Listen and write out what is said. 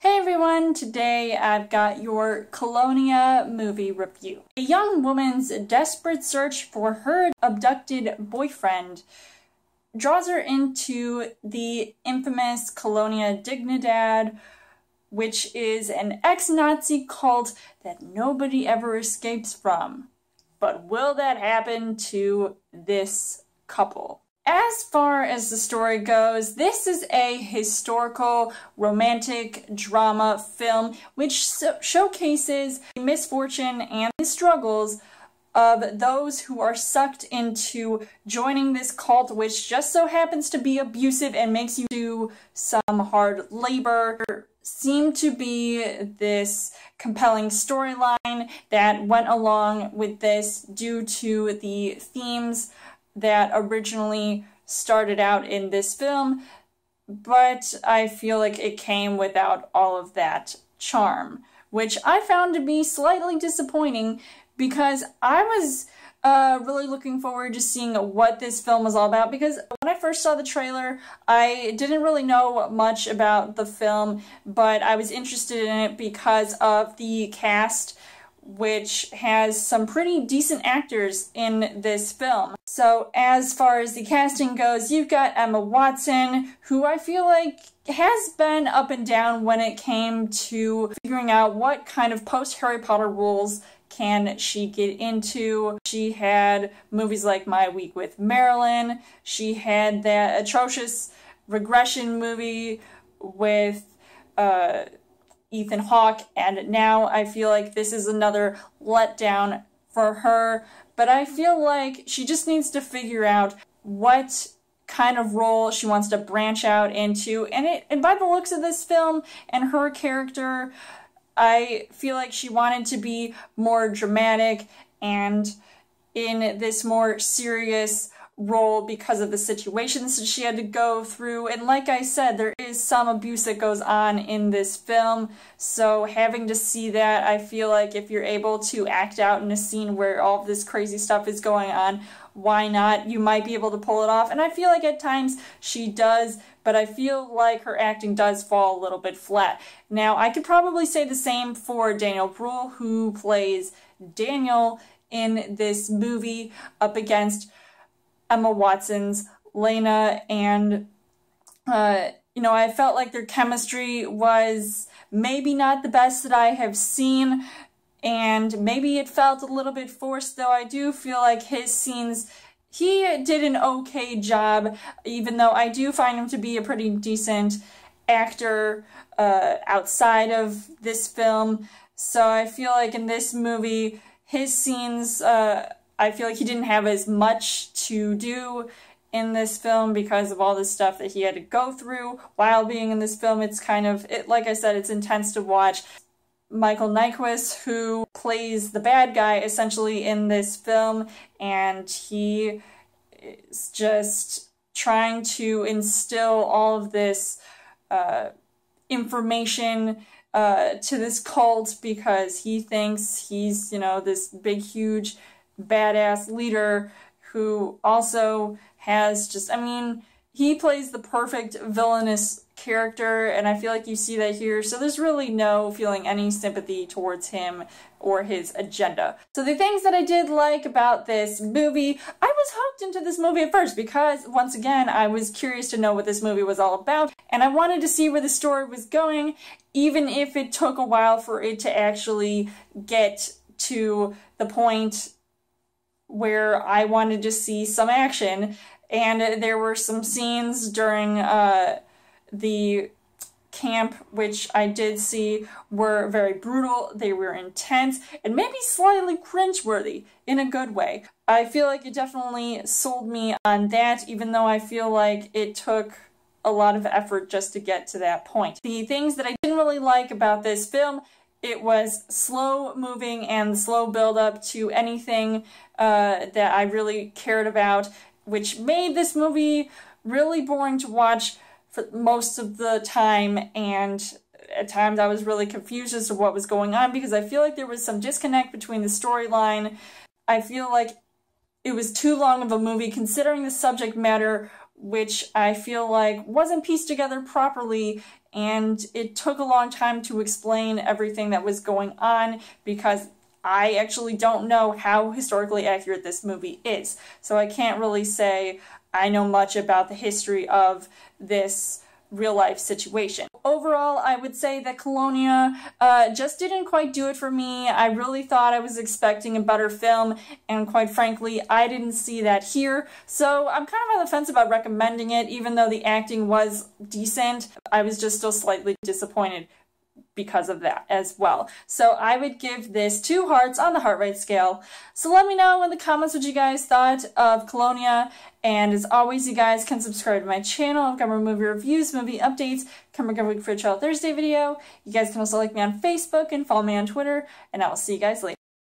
Hey everyone, today I've got your Colonia movie review. A young woman's desperate search for her abducted boyfriend draws her into the infamous Colonia Dignidad, which is an ex-Nazi cult that nobody ever escapes from. But will that happen to this couple? As far as the story goes, this is a historical romantic drama film which showcases the misfortune and the struggles of those who are sucked into joining this cult, which just so happens to be abusive and makes you do some hard labor. There seemed to be this compelling storyline that went along with this due to the themes that originally started out in this film, but I feel like it came without all of that charm, which I found to be slightly disappointing because I was really looking forward to seeing what this film was all about, because when I first saw the trailer, I didn't really know much about the film, but I was interested in it because of the cast, which has some pretty decent actors in this film. So as far as the casting goes, you've got Emma Watson, who I feel like has been up and down when it came to figuring out what kind of post-Harry Potter roles can she get into. She had movies like My Week with Marilyn. She had that atrocious regression movie with Ethan Hawke, and now I feel like this is another letdown for her, but I feel like she just needs to figure out what kind of role she wants to branch out into, and by the looks of this film and her character, I feel like she wanted to be more dramatic and in this more serious role because of the situations that she had to go through. And like I said, there is some abuse that goes on in this film, so having to see that, I feel like if you're able to act out in a scene where all of this crazy stuff is going on, why not? You might be able to pull it off, and I feel like at times she does, but I feel like her acting does fall a little bit flat. Now, I could probably say the same for Daniel Bruhl, who plays Daniel in this movie, up against Emma Watson's Lena, and I felt like their chemistry was maybe not the best that I have seen, and maybe it felt a little bit forced, though I do feel like his scenes, he did an okay job, even though I do find him to be a pretty decent actor outside of this film. So I feel like in this movie, his scenes, I feel like he didn't have as much to do in this film because of all the stuff that he had to go through while being in this film. It's kind of, like I said, it's intense to watch. Michael Nyquist, who plays the bad guy essentially in this film, and he is just trying to instill all of this information to this cult because he thinks he's, this big, huge badass leader who also has just, he plays the perfect villainous character, and I feel like you see that here, so there's really no feeling any sympathy towards him or his agenda. So the things that I did like about this movie, I was hooked into this movie at first because, once again, I was curious to know what this movie was all about, and I wanted to see where the story was going, even if it took a while for it to actually get to the point where I wanted to see some action. And there were some scenes during the camp, which I did see, were very brutal, they were intense, and maybe slightly cringeworthy in a good way. I feel like it definitely sold me on that, even though I feel like it took a lot of effort just to get to that point. The things that I didn't really like about this film, it was slow moving and slow build up to anything that I really cared about, which made this movie really boring to watch for most of the time, and at times I was really confused as to what was going on because I feel like there was some disconnect between the storyline. I feel like it was too long of a movie considering the subject matter, which I feel like wasn't pieced together properly, and it took a long time to explain everything that was going on because I actually don't know how historically accurate this movie is. So I can't really say I know much about the history of this real-life situation. Overall, I would say that Colonia just didn't quite do it for me. I really thought I was expecting a better film, and quite frankly, I didn't see that here. So I'm kind of on the fence about recommending it, even though the acting was decent. I was just still slightly disappointed because of that as well. So I would give this 2 hearts on the heart rate scale. So let me know in the comments what you guys thought of Colonia, and as always, you guys can subscribe to my channel. I'm covering movie reviews, movie updates, covering for a Child Thursday video. You guys can also like me on Facebook and follow me on Twitter, and I will see you guys later.